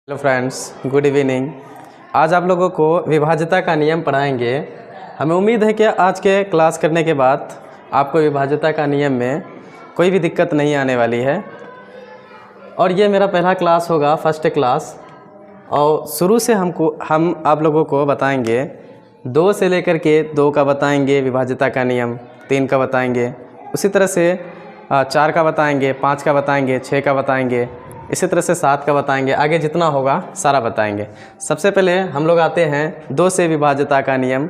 Hello friends, good evening. आज आप लोगों को विभाज्यता का नियम पढ़ाएंगे। हमें उम्मीद है कि आज के क्लास करने के बाद आपको विभाज्यता का नियम में कोई भी दिक्कत नहीं आने वाली है। और ये मेरा पहला क्लास होगा, फर्स्ट क्लास। और शुरू से हम आप लोगों को बताएंगे 2 से लेकर के 2 का बताएंगे विभाज्यता का नियम, 3 का बताएंगे, उसी तरह से 4 का बताएंगे, 5 का बताएंगे, 6 का बताएंगे, इसी तरह से 7 का बताएंगे। आगे जितना होगा सारा बताएंगे। सबसे पहले हम लोग आते हैं 2 से विभाज्यता का नियम।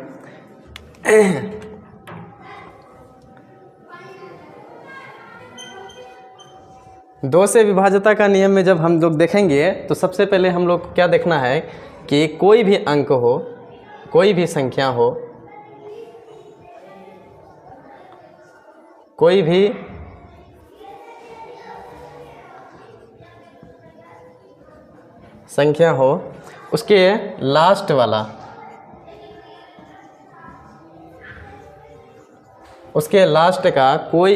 2 से विभाज्यता का नियम में जब हम लोग देखेंगे तो सबसे पहले हम लोग क्या देखना है कि कोई भी अंक हो, कोई भी संख्या हो, कोई भी संख्या हो, उसके लास्ट वाला, उसके लास्ट का कोई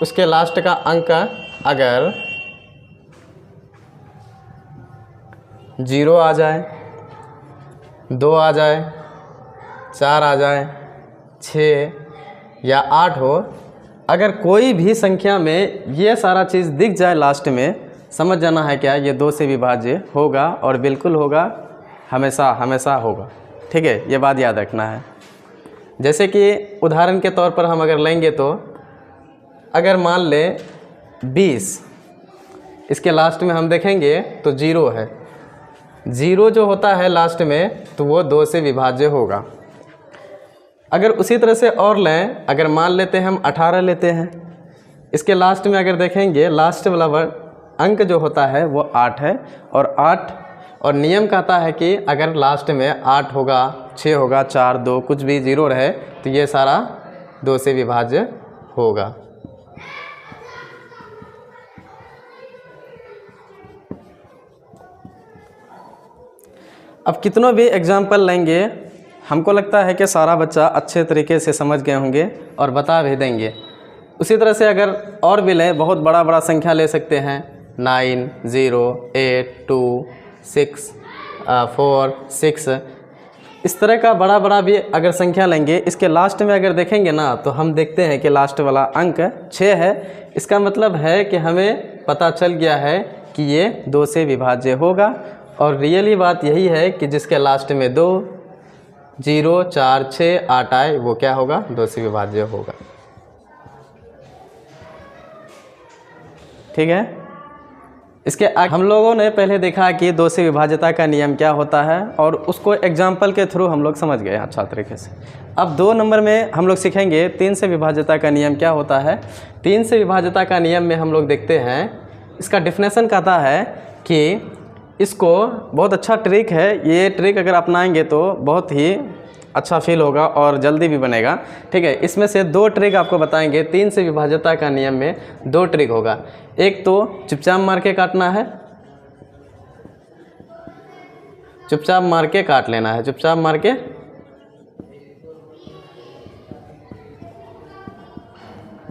उसके लास्ट का अंक अगर 0 आ जाए, 2 आ जाए, 4 आ जाए, 6 या 8 हो, अगर कोई भी संख्या में ये सारा चीज़ दिख जाए लास्ट में, समझ जाना है क्या ये 2 से विभाज्य होगा। और बिल्कुल होगा, हमेशा हमेशा होगा। ठीक है, ये बात याद रखना है। जैसे कि उदाहरण के तौर पर हम अगर लेंगे तो अगर मान लें 20, इसके लास्ट में हम देखेंगे तो 0 है। 0 जो होता है लास्ट में तो वो 2 से विभाज्य होगा। अगर उसी तरह से और लें, अगर मान लेते हैं हम 18 लेते हैं, इसके लास्ट में अगर देखेंगे लास्ट वाला अंक जो होता है वो 8 है। और नियम कहता है कि अगर लास्ट में 8 होगा, 6 होगा, 4, 2 कुछ भी 0 रहे तो ये सारा 2 से विभाज्य होगा। अब कितनों भी एग्जाम्पल लेंगे, हमको लगता है कि सारा बच्चा अच्छे तरीके से समझ गए होंगे और बता भी देंगे। उसी तरह से अगर और भी लें, बहुत बड़ा बड़ा संख्या ले सकते हैं, 9, 0, 8, 2, 6, 4, 6, इस तरह का बड़ा बड़ा भी अगर संख्या लेंगे, इसके लास्ट में अगर देखेंगे ना तो हम देखते हैं कि लास्ट वाला अंक 6 है। इसका मतलब है कि हमें पता चल गया है कि ये 2 से विभाज्य होगा। और रियली बात यही है कि जिसके लास्ट में 2, 0, 4, 6, 8 आए वो क्या होगा, 2 से विभाज्य होगा। ठीक है, इसके हम लोगों ने पहले देखा कि 2 से विभाज्यता का नियम क्या होता है और उसको एग्जाम्पल के थ्रू हम लोग समझ गए अच्छा तरीके से। अब 2 नंबर में हम लोग सीखेंगे 3 से विभाज्यता का नियम क्या होता है। 3 से विभाज्यता का नियम में हम लोग देखते हैं, इसका डिफिनेशन कहता है कि इसको बहुत अच्छा ट्रिक है, ये ट्रिक अगर अपनाएंगे तो बहुत ही अच्छा फील होगा और जल्दी भी बनेगा। ठीक है, इसमें से 2 ट्रिक आपको बताएंगे। 3 से विभाज्यता का नियम में 2 ट्रिक होगा। एक तो चुपचाप मार के काटना है, चुपचाप मार के काट लेना है, चुपचाप मार के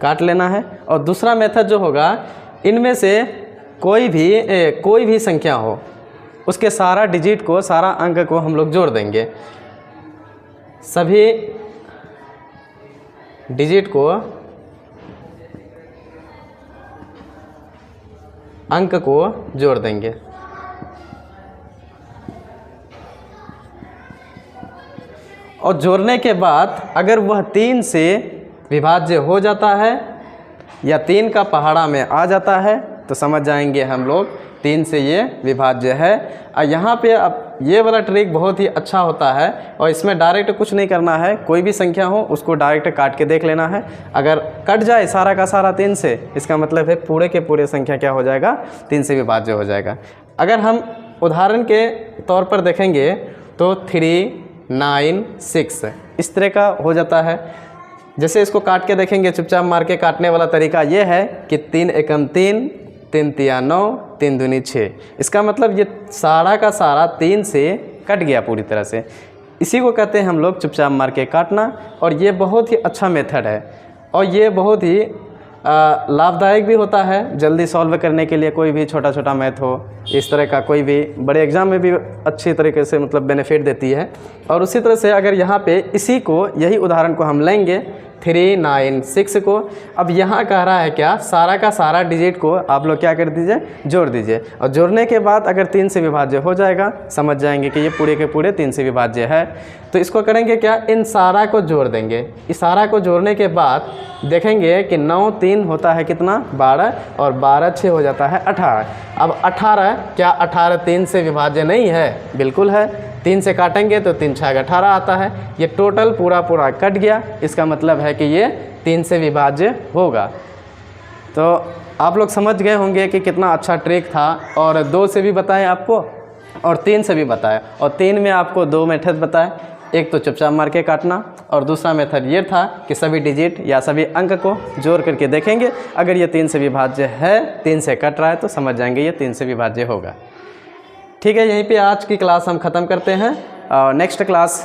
काट लेना है। और दूसरा मेथड जो होगा, इनमें से कोई भी संख्या हो, उसके सारा डिजिट को, सारा अंक को हम लोग जोड़ देंगे। सभी डिजिट को, अंक को जोड़ देंगे। और जोड़ने के बाद अगर वह 3 से विभाज्य हो जाता है या 3 का पहाड़ा में आ जाता है तो समझ जाएंगे हम लोग 3 से ये विभाज्य है। और यहाँ पे अब ये वाला ट्रिक बहुत ही अच्छा होता है और इसमें डायरेक्ट कुछ नहीं करना है। कोई भी संख्या हो उसको डायरेक्ट काट के देख लेना है। अगर कट जाए सारा का सारा 3 से, इसका मतलब है पूरे के पूरे संख्या क्या हो जाएगा, 3 से विभाज्य हो जाएगा। अगर हम उदाहरण के तौर पर देखेंगे तो 3, 9, 6 इस तरह का हो जाता है। जैसे इसको काट के देखेंगे, चुपचाप मार के काटने वाला तरीका ये है कि 3 एकम 3, 3 तिया 9, 3 दूनी 6। इसका मतलब ये सारा का सारा 3 से कट गया पूरी तरह से। इसी को कहते हैं हम लोग चुपचाप मार के काटना। और ये बहुत ही अच्छा मेथड है और ये बहुत ही लाभदायक भी होता है जल्दी सॉल्व करने के लिए। कोई भी छोटा छोटा मैथ हो, इस तरह का कोई भी बड़े एग्ज़ाम में भी अच्छी तरीके से मतलब बेनिफिट देती है। और उसी तरह से अगर यहाँ पे इसी को, यही उदाहरण को हम लेंगे 3, 9, 6 को। अब यहाँ कह रहा है क्या, सारा का सारा डिजिट को आप लोग क्या कर दीजिए, जोड़ दीजिए। और जोड़ने के बाद अगर 3 से विभाज्य हो जाएगा, समझ जाएंगे कि ये पूरे के पूरे 3 से विभाज्य है। तो इसको करेंगे क्या, इन सारा को जोड़ देंगे। इस सारा को जोड़ने के बाद देखेंगे कि 9 3 होता है कितना, 12, और 12 6 हो जाता है 18। अब 18, क्या 18 3 से विभाज्य नहीं है? बिल्कुल है। 3 से काटेंगे तो 3 6 18 आता है। ये टोटल पूरा पूरा कट गया, इसका मतलब है कि ये 3 से विभाज्य होगा। तो आप लोग समझ गए होंगे कि कितना अच्छा ट्रिक था। और 2 से भी बताएं आपको, और 3 से भी बताया, और 3 में आपको 2 मेथड बताए। एक तो चुपचाप मार के काटना, और दूसरा मेथड ये था कि सभी डिजिट या सभी अंक को जोड़ करके देखेंगे। अगर ये 3 से विभाज्य है, 3 से कट रहा है, तो समझ जाएंगे ये 3 से विभाज्य होगा। ठीक है, यहीं पे आज की क्लास हम ख़त्म करते हैं। और नेक्स्ट क्लास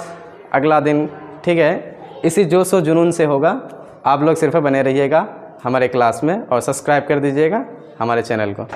अगला दिन, ठीक है, इसी जोश और जुनून से होगा। आप लोग सिर्फ बने रहिएगा हमारे क्लास में, और सब्सक्राइब कर दीजिएगा हमारे चैनल को।